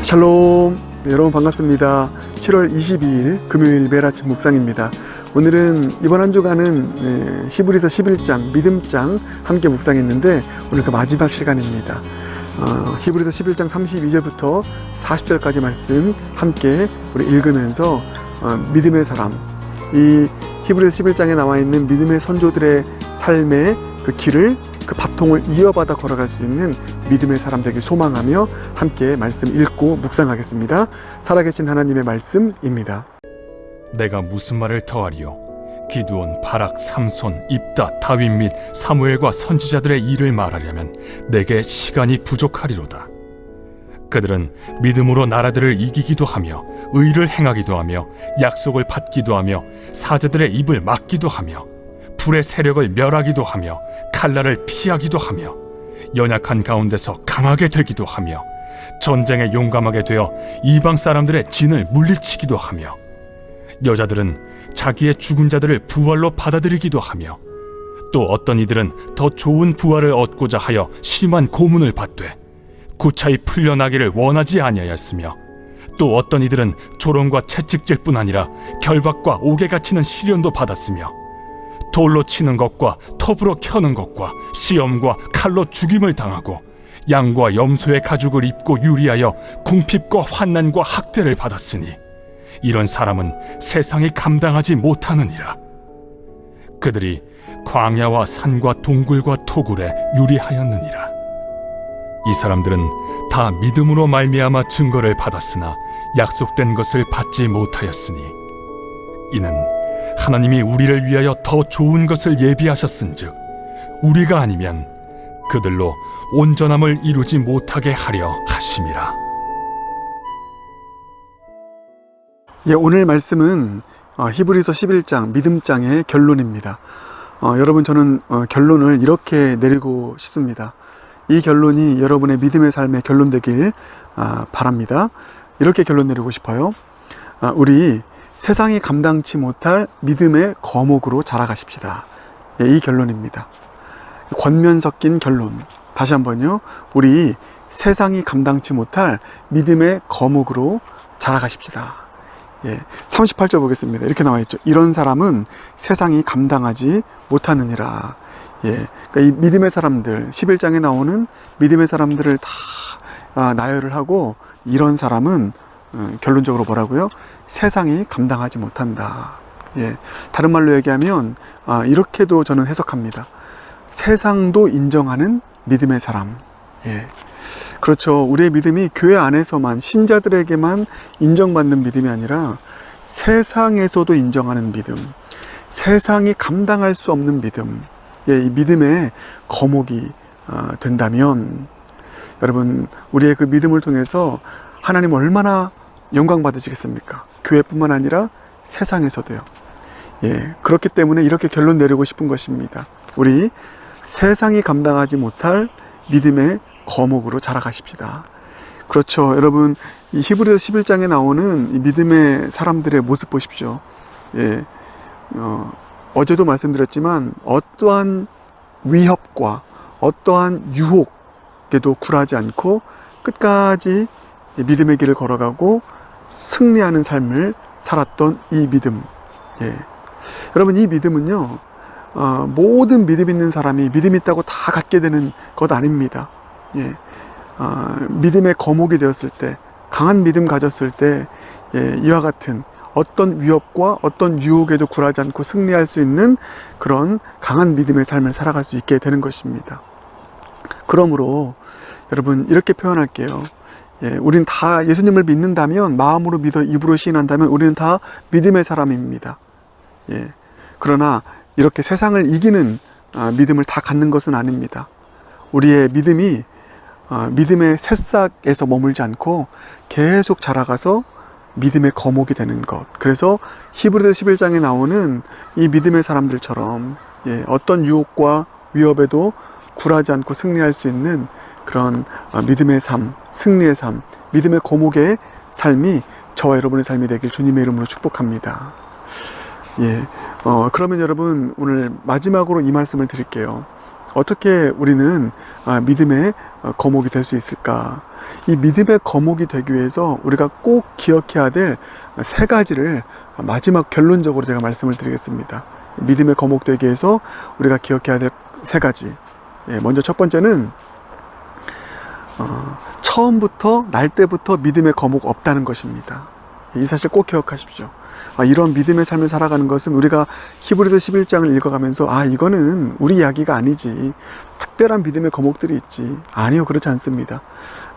샬롬. 네, 여러분 반갑습니다. 7월 22일 금요일 매일 아침 묵상입니다. 오늘은 이번 한 주간은 히브리서 11장 믿음장 함께 묵상했는데 오늘 그 마지막 시간입니다. 히브리서 11장 32절부터 40절까지 말씀 함께 우리 읽으면서 믿음의 사람, 이 히브리서 11장에 나와 있는 믿음의 선조들의 삶의 그 길을, 그 바통을 이어받아 걸어갈 수 있는 믿음의 사람 되길 소망하며 함께 말씀 읽고 묵상하겠습니다. 살아계신 하나님의 말씀입니다. 내가 무슨 말을 더하리요? 기드온, 바락, 삼손, 입다, 다윗 및 사무엘과 선지자들의 일을 말하려면 내게 시간이 부족하리로다. 그들은 믿음으로 나라들을 이기기도 하며 의를 행하기도 하며 약속을 받기도 하며 사자들의 입을 막기도 하며 불의 세력을 멸하기도 하며 칼날을 피하기도 하며 연약한 가운데서 강하게 되기도 하며 전쟁에 용감하게 되어 이방 사람들의 진을 물리치기도 하며 여자들은 자기의 죽은 자들을 부활로 받아들이기도 하며 또 어떤 이들은 더 좋은 부활을 얻고자 하여 심한 고문을 받되 고차히 풀려나기를 원하지 아니하였으며 또 어떤 이들은 조롱과 채찍질뿐 아니라 결박과 옥에 갇히는 시련도 받았으며 돌로 치는 것과 톱으로 켜는 것과 시험과 칼로 죽임을 당하고 양과 염소의 가죽을 입고 유리하여 궁핍과 환난과 학대를 받았으니 이런 사람은 세상이 감당하지 못하느니라. 그들이 광야와 산과 동굴과 토굴에 유리하였느니라. 이 사람들은 다 믿음으로 말미암아 증거를 받았으나 약속된 것을 받지 못하였으니 이는 하나님이 우리를 위하여 더 좋은 것을 예비하셨은즉 우리가 아니면 그들로 온전함을 이루지 못하게 하려 하심이라. 오늘 말씀은 히브리서 11장 믿음장의 결론입니다. 여러분, 저는 결론을 이렇게 내리고 싶습니다. 이 결론이 여러분의 믿음의 삶의 결론 되길 바랍니다. 이렇게 결론 내리고 싶어요. 우리 세상이 감당치 못할 믿음의 거목으로 자라가십시다. 이 결론입니다. 권면 섞인 결론. 다시 한번요. 우리 세상이 감당치 못할 믿음의 거목으로 자라가십시다. 38절 보겠습니다. 이렇게 나와 있죠. 이런 사람은 세상이 감당하지 못하느니라. 그러니까 이 믿음의 사람들, 11장에 나오는 믿음의 사람들을 다 나열을 하고, 이런 사람은 결론적으로 뭐라고요? 세상이 감당하지 못한다. 다른 말로 얘기하면 이렇게도 저는 해석합니다. 세상도 인정하는 믿음의 사람. 그렇죠. 우리의 믿음이 교회 안에서만, 신자들에게만 인정받는 믿음이 아니라 세상에서도 인정하는 믿음, 세상이 감당할 수 없는 믿음, 이 믿음의 거목이 된다면, 여러분, 우리의 그 믿음을 통해서 하나님 얼마나 영광 받으시겠습니까? 교회뿐만 아니라 세상에서도요. 그렇기 때문에 이렇게 결론 내리고 싶은 것입니다. 우리 세상이 감당하지 못할 믿음의 거목으로 자라가십시다. 그렇죠. 여러분, 이 히브리서 11장에 나오는 이 믿음의 사람들의 모습 보십시오. 어제도 말씀드렸지만 어떠한 위협과 어떠한 유혹에도 굴하지 않고 끝까지 믿음의 길을 걸어가고 승리하는 삶을 살았던 이 믿음. 여러분, 이 믿음은요, 모든 믿음 있는 사람이 믿음 있다고 다 갖게 되는 것 아닙니다. 믿음의 거목이 되었을 때, 강한 믿음 가졌을 때, 이와 같은 어떤 위협과 어떤 유혹에도 굴하지 않고 승리할 수 있는 그런 강한 믿음의 삶을 살아갈 수 있게 되는 것입니다. 그러므로 여러분, 이렇게 표현할게요. 우리는 다 예수님을 믿는다면, 마음으로 믿어 입으로 시인한다면 우리는 다 믿음의 사람입니다. 그러나 이렇게 세상을 이기는 믿음을 다 갖는 것은 아닙니다. 우리의 믿음이 믿음의 새싹에서 머물지 않고 계속 자라가서 믿음의 거목이 되는 것. 그래서 히브리서 11장에 나오는 이 믿음의 사람들처럼 어떤 유혹과 위협에도 굴하지 않고 승리할 수 있는 그런 믿음의 삶, 승리의 삶, 믿음의 거목의 삶이 저와 여러분의 삶이 되길 주님의 이름으로 축복합니다. 그러면 여러분, 오늘 마지막으로 이 말씀을 드릴게요. 어떻게 우리는 믿음의 거목이 될 수 있을까? 이 믿음의 거목이 되기 위해서 우리가 꼭 기억해야 될 세 가지를 마지막 결론적으로 제가 말씀을 드리겠습니다. 믿음의 거목 되기 위해서 우리가 기억해야 될 세 가지. 먼저 첫 번째는 처음부터 날 때부터 믿음의 거목 없다는 것입니다. 이 사실 꼭 기억하십시오. 이런 믿음의 삶을 살아가는 것은 우리가 히브리서 11장을 읽어가면서 이거는 우리 이야기가 아니지, 특별한 믿음의 거목들이 있지. 아니요, 그렇지 않습니다.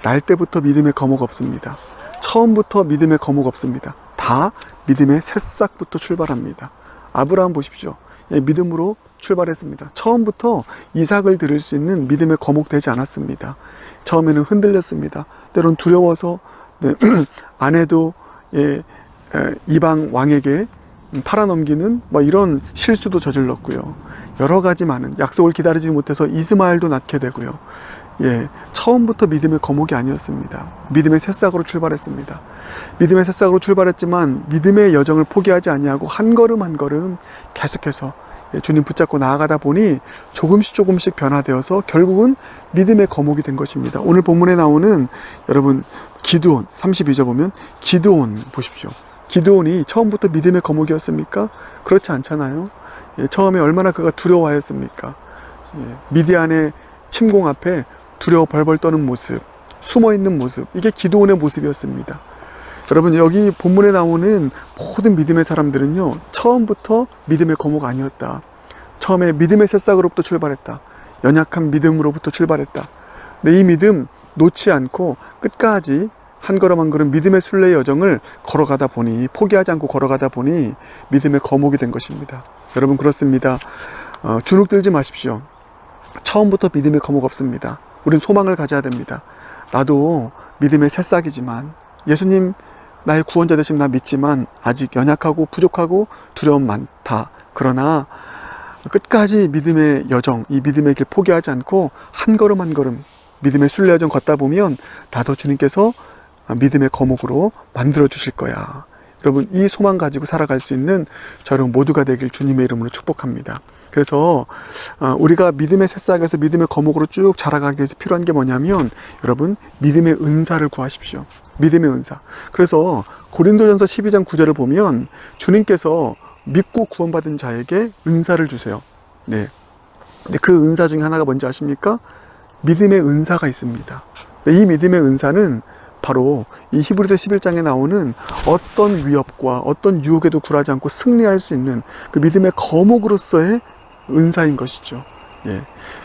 날 때부터 믿음의 거목 없습니다. 처음부터 믿음의 거목 없습니다. 다 믿음의 새싹부터 출발합니다. 아브라함 보십시오. 믿음으로 출발했습니다. 처음부터 이삭을 드릴 수 있는 믿음의 거목 되지 않았습니다. 처음에는 흔들렸습니다. 때론 두려워서 아내도 이방 왕에게 팔아넘기는 이런 실수도 저질렀고요. 여러 가지 많은 약속을 기다리지 못해서 이스마엘도 낳게 되고요. 처음부터 믿음의 거목이 아니었습니다. 믿음의 새싹으로 출발했습니다. 믿음의 새싹으로 출발했지만 믿음의 여정을 포기하지 아니하고 한 걸음 한 걸음 계속해서 주님 붙잡고 나아가다 보니 조금씩 변화되어서 결국은 믿음의 거목이 된 것입니다. 오늘 본문에 나오는 여러분 기드온 32절 보면 기드온 보십시오. 기드온이 처음부터 믿음의 거목이었습니까? 그렇지 않잖아요. 처음에 얼마나 그가 두려워하였습니까? 미디안의 침공 앞에 두려워 벌벌 떠는 모습, 숨어있는 모습, 이게 기드온의 모습이었습니다. 여러분, 여기 본문에 나오는 모든 믿음의 사람들은요, 처음부터 믿음의 거목 아니었다. 처음에 믿음의 새싹으로부터 출발했다. 연약한 믿음으로부터 출발했다. 근데 이 믿음 놓지 않고 끝까지 한 걸음 한 걸음 믿음의 순례의 여정을 걸어가다 보니, 포기하지 않고 걸어가다 보니 믿음의 거목이 된 것입니다. 여러분, 그렇습니다. 주눅 들지 마십시오. 처음부터 믿음의 거목 없습니다. 우린 소망을 가져야 됩니다. 나도 믿음의 새싹이지만, 예수님 나의 구원자 되심 나 믿지만 아직 연약하고 부족하고 두려움 많다. 그러나 끝까지 믿음의 여정, 이 믿음의 길 포기하지 않고 한 걸음 한 걸음 믿음의 순례 여정 걷다 보면 나도 주님께서 믿음의 거목으로 만들어 주실 거야. 여러분, 이 소망 가지고 살아갈 수 있는 저런 모두가 되길 주님의 이름으로 축복합니다. 그래서 우리가 믿음의 새싹에서 믿음의 거목으로 쭉 자라가기 위해서 필요한 게 뭐냐면, 여러분, 믿음의 은사를 구하십시오. 믿음의 은사. 그래서 고린도전서 12장 9절을 보면 주님께서 믿고 구원받은 자에게 은사를 주세요. 네. 근데 그 은사 중에 하나가 뭔지 아십니까? 믿음의 은사가 있습니다. 이 믿음의 은사는 바로 이 히브리서 11장에 나오는 어떤 위협과 어떤 유혹에도 굴하지 않고 승리할 수 있는 그 믿음의 거목으로서의 은사인 것이죠.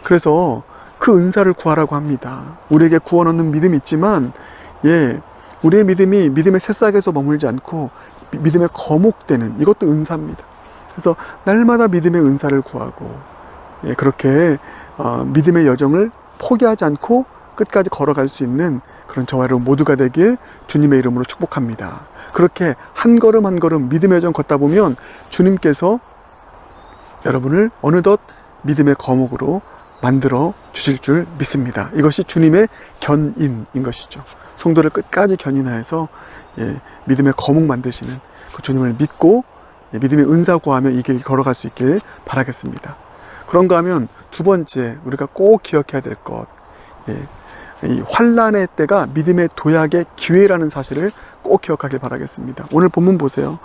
그래서 그 은사를 구하라고 합니다. 우리에게 구원 얻는 믿음이 있지만, 우리의 믿음이 믿음의 새싹에서 머물지 않고 믿음의 거목되는, 이것도 은사입니다. 그래서 날마다 믿음의 은사를 구하고, 그렇게 믿음의 여정을 포기하지 않고 끝까지 걸어갈 수 있는 그런 저와 여러분 모두가 되길 주님의 이름으로 축복합니다. 그렇게 한 걸음 한 걸음 믿음의 여정 걷다 보면 주님께서 여러분을 어느덧 믿음의 거목으로 만들어 주실 줄 믿습니다. 이것이 주님의 견인인 것이죠. 성도를 끝까지 견인하여서 믿음의 거목 만드시는 그 주님을 믿고 믿음의 은사 구하며 이 길 걸어갈 수 있길 바라겠습니다. 그런가 하면 두 번째 우리가 꼭 기억해야 될 것, 이 환난의 때가 믿음의 도약의 기회라는 사실을 꼭 기억하길 바라겠습니다. 오늘 본문 보세요.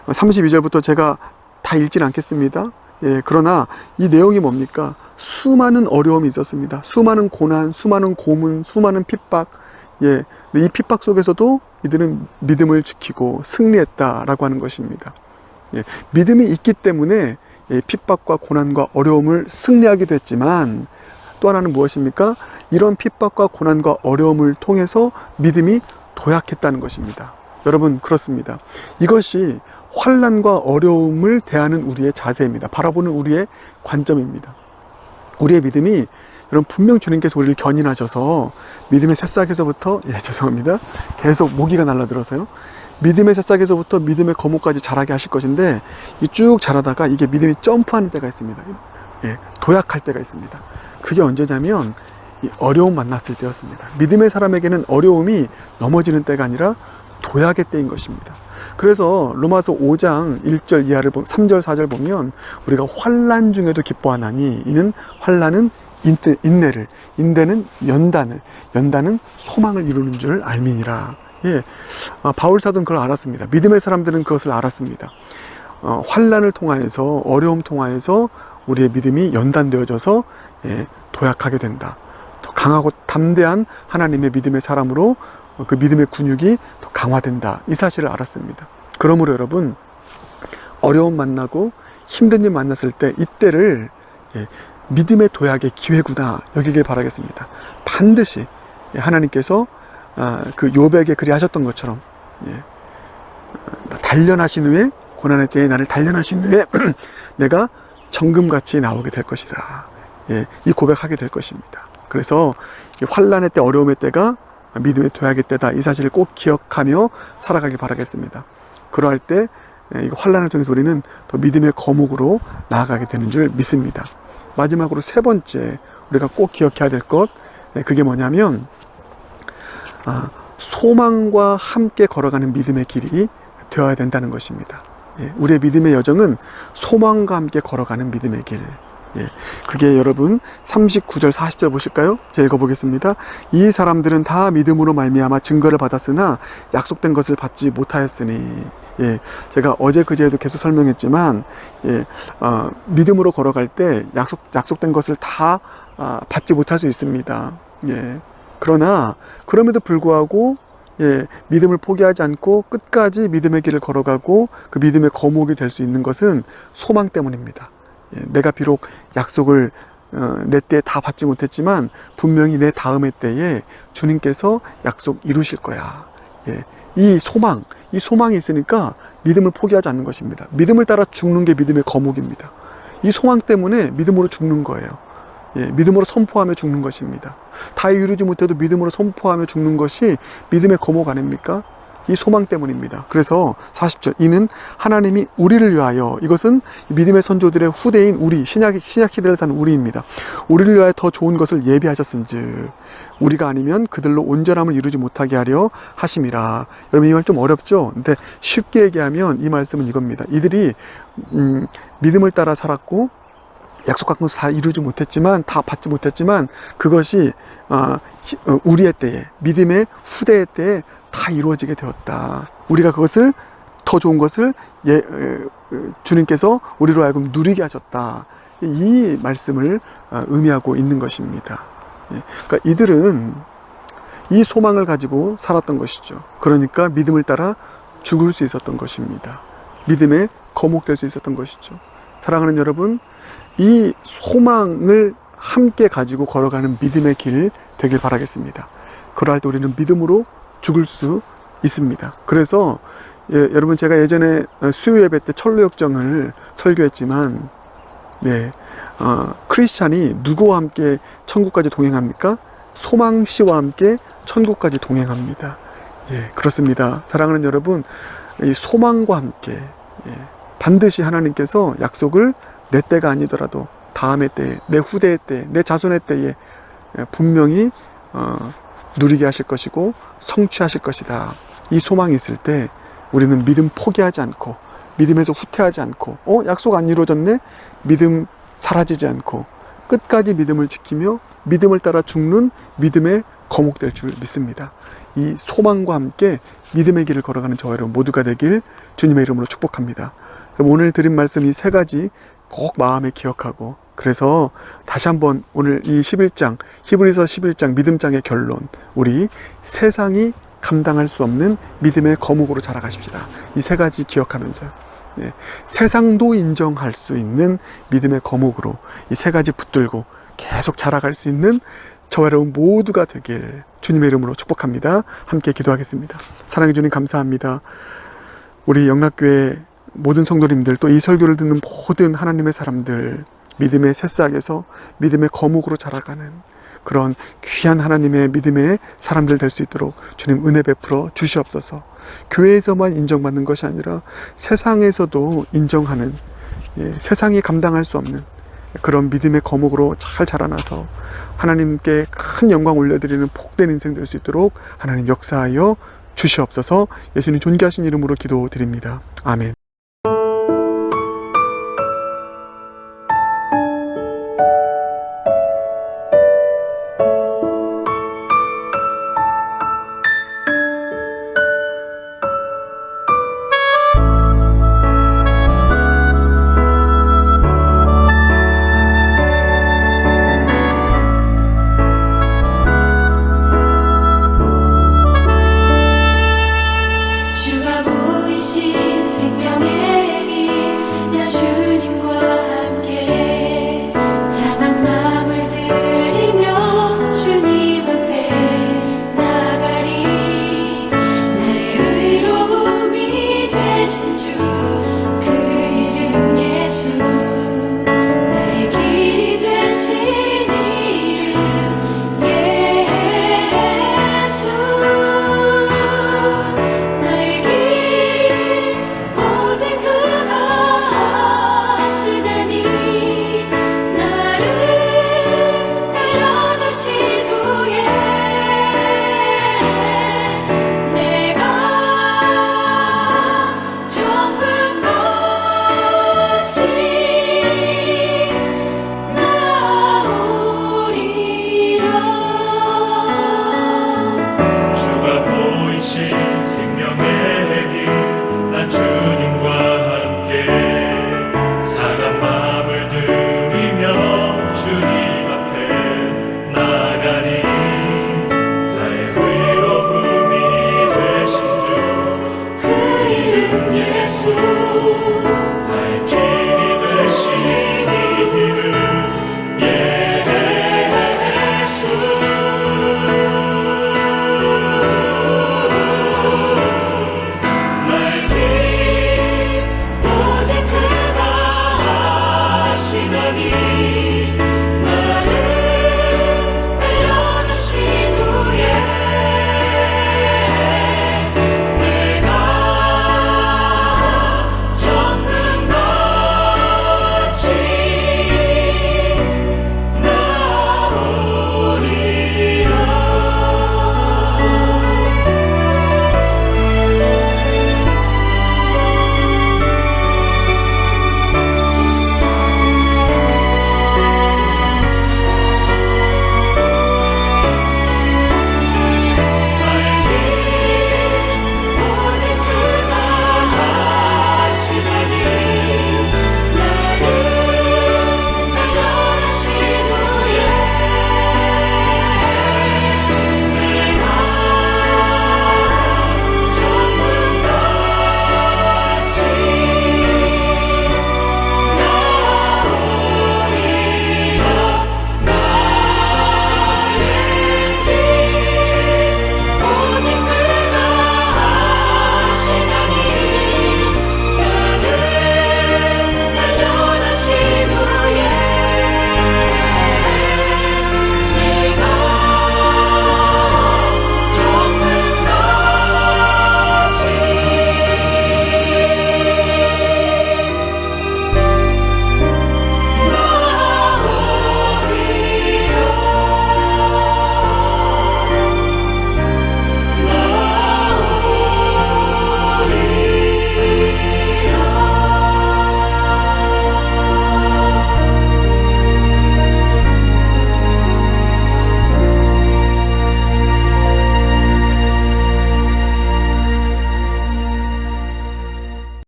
32절부터 제가 다 읽진 않겠습니다. 그러나 이 내용이 뭡니까? 수많은 어려움이 있었습니다. 수많은 고난, 수많은 고문, 수많은 핍박. 이 핍박 속에서도 이들은 믿음을 지키고 승리했다라고 하는 것입니다. 믿음이 있기 때문에 핍박과 고난과 어려움을 승리하게 됐지만, 또 하나는 무엇입니까? 이런 핍박과 고난과 어려움을 통해서 믿음이 도약했다는 것입니다. 여러분, 그렇습니다. 이것이 환난과 어려움을 대하는 우리의 자세입니다. 바라보는 우리의 관점입니다. 우리의 믿음이, 여러분, 분명 주님께서 우리를 견인하셔서 믿음의 새싹에서부터, 죄송합니다. 계속 모기가 날라들어서요. 믿음의 새싹에서부터 믿음의 거목까지 자라게 하실 것인데, 이 쭉 자라다가 이게 믿음이 점프하는 때가 있습니다. 도약할 때가 있습니다. 그게 언제냐면 이 어려움 만났을 때였습니다. 믿음의 사람에게는 어려움이 넘어지는 때가 아니라 도약의 때인 것입니다. 그래서 로마서 5장 1절 이하를 3절 4절 보면 우리가 환난 중에도 기뻐하나니 이는 환난은 인내를, 인내는 연단을, 연단은 소망을 이루는 줄 알미니라. 예, 바울 사도는 그걸 알았습니다. 믿음의 사람들은 그것을 알았습니다. 환난을 통하여서, 어려움 통하여서 우리의 믿음이 연단되어져서 도약하게 된다. 더 강하고 담대한 하나님의 믿음의 사람으로 그 믿음의 근육이 더 강화된다. 이 사실을 알았습니다. 그러므로 여러분, 어려움 만나고 힘든 일 만났을 때 이때를 믿음의 도약의 기회구나 여기길 바라겠습니다. 반드시 하나님께서 그 욥에게 그리하셨던 것처럼 단련하신 후에, 고난의 때에 나를 단련하신 후에 내가 정금같이 나오게 될 것이다. 이 고백하게 될 것입니다. 그래서 이 환난의 때, 어려움의 때가 믿음의 도약의 때다. 이 사실을 꼭 기억하며 살아가길 바라겠습니다. 그러할 때 이 환난을 통해서 우리는 더 믿음의 거목으로 나아가게 되는 줄 믿습니다. 마지막으로 세 번째 우리가 꼭 기억해야 될 것, 그게 뭐냐면 소망과 함께 걸어가는 믿음의 길이 되어야 된다는 것입니다. 우리의 믿음의 여정은 소망과 함께 걸어가는 믿음의 길. 그게 여러분 39절 40절 보실까요? 제가 읽어보겠습니다. 이 사람들은 다 믿음으로 말미암아 증거를 받았으나 약속된 것을 받지 못하였으니. 제가 어제 그제에도 계속 설명했지만 믿음으로 걸어갈 때 약속된 것을 다 받지 못할 수 있습니다. 그러나 그럼에도 불구하고 믿음을 포기하지 않고 끝까지 믿음의 길을 걸어가고 그 믿음의 거목이 될 수 있는 것은 소망 때문입니다. 내가 비록 약속을 내 때에 다 받지 못했지만 분명히 내 다음의 때에 주님께서 약속 이루실 거야. 이 소망이 있으니까 믿음을 포기하지 않는 것입니다. 믿음을 따라 죽는 게 믿음의 거목입니다. 이 소망 때문에 믿음으로 죽는 거예요. 믿음으로 선포하며 죽는 것입니다. 다 이루지 못해도 믿음으로 선포하며 죽는 것이 믿음의 거목 아닙니까? 이 소망 때문입니다. 그래서 40절, 이는 하나님이 우리를 위하여, 이것은 믿음의 선조들의 후대인 우리, 신약 시대를 사는 우리입니다. 우리를 위하여 더 좋은 것을 예비하셨은즉 우리가 아니면 그들로 온전함을 이루지 못하게 하려 하심이라. 여러분, 이 말 좀 어렵죠? 근데 쉽게 얘기하면 이 말씀은 이겁니다. 이들이 믿음을 따라 살았고 약속한 것을 다 이루지 못했지만, 다 받지 못했지만 그것이 우리의 때에, 믿음의 후대의 때에 다 이루어지게 되었다. 우리가 그것을, 더 좋은 것을 주님께서 우리로 하여금 누리게 하셨다. 이 말씀을 의미하고 있는 것입니다. 그러니까 이들은 이 소망을 가지고 살았던 것이죠. 그러니까 믿음을 따라 죽을 수 있었던 것입니다. 믿음에 거목될 수 있었던 것이죠. 사랑하는 여러분, 이 소망을 함께 가지고 걸어가는 믿음의 길 되길 바라겠습니다. 그러할 때 우리는 믿음으로 죽을 수 있습니다. 그래서 여러분, 제가 예전에 수요 예배 때 철로역정을 설교했지만 크리스찬이 누구와 함께 천국까지 동행합니까? 소망씨와 함께 천국까지 동행합니다. 그렇습니다. 사랑하는 여러분, 이 소망과 함께 반드시 하나님께서 약속을 내 때가 아니더라도 다음의 때에, 내 후대의 때에, 내 자손의 때에 분명히 누리게 하실 것이고 성취하실 것이다. 이 소망이 있을 때 우리는 믿음 포기하지 않고, 믿음에서 후퇴하지 않고, 약속 안 이루어졌네? 믿음 사라지지 않고 끝까지 믿음을 지키며 믿음을 따라 죽는 믿음의 거목될 줄 믿습니다. 이 소망과 함께 믿음의 길을 걸어가는 저와 여러분 모두가 되길 주님의 이름으로 축복합니다. 오늘 드린 말씀 이 세 가지 꼭 마음에 기억하고, 그래서 다시 한번 오늘 이 11장, 히브리서 11장 믿음장의 결론, 우리 세상이 감당할 수 없는 믿음의 거목으로 자라가십시다. 이 세 가지 기억하면서요. 세상도 인정할 수 있는 믿음의 거목으로 이 세 가지 붙들고 계속 자라갈 수 있는 저와 여러분 모두가 되길 주님의 이름으로 축복합니다. 함께 기도하겠습니다. 사랑해 주님 감사합니다. 우리 영락교회 모든 성도님들, 또 이 설교를 듣는 모든 하나님의 사람들, 믿음의 새싹에서 믿음의 거목으로 자라가는 그런 귀한 하나님의 믿음의 사람들 될 수 있도록 주님 은혜 베풀어 주시옵소서. 교회에서만 인정받는 것이 아니라 세상에서도 인정하는, 세상이 감당할 수 없는 그런 믿음의 거목으로 잘 자라나서 하나님께 큰 영광 올려드리는 복된 인생 될 수 있도록 하나님 역사하여 주시옵소서. 예수님 존귀하신 이름으로 기도드립니다. 아멘. 주가 보이신 생명의 길, 나 주님과 함께 상한 마음을 들이며 주님 앞에 나가리. 나의 의로움이 되신 주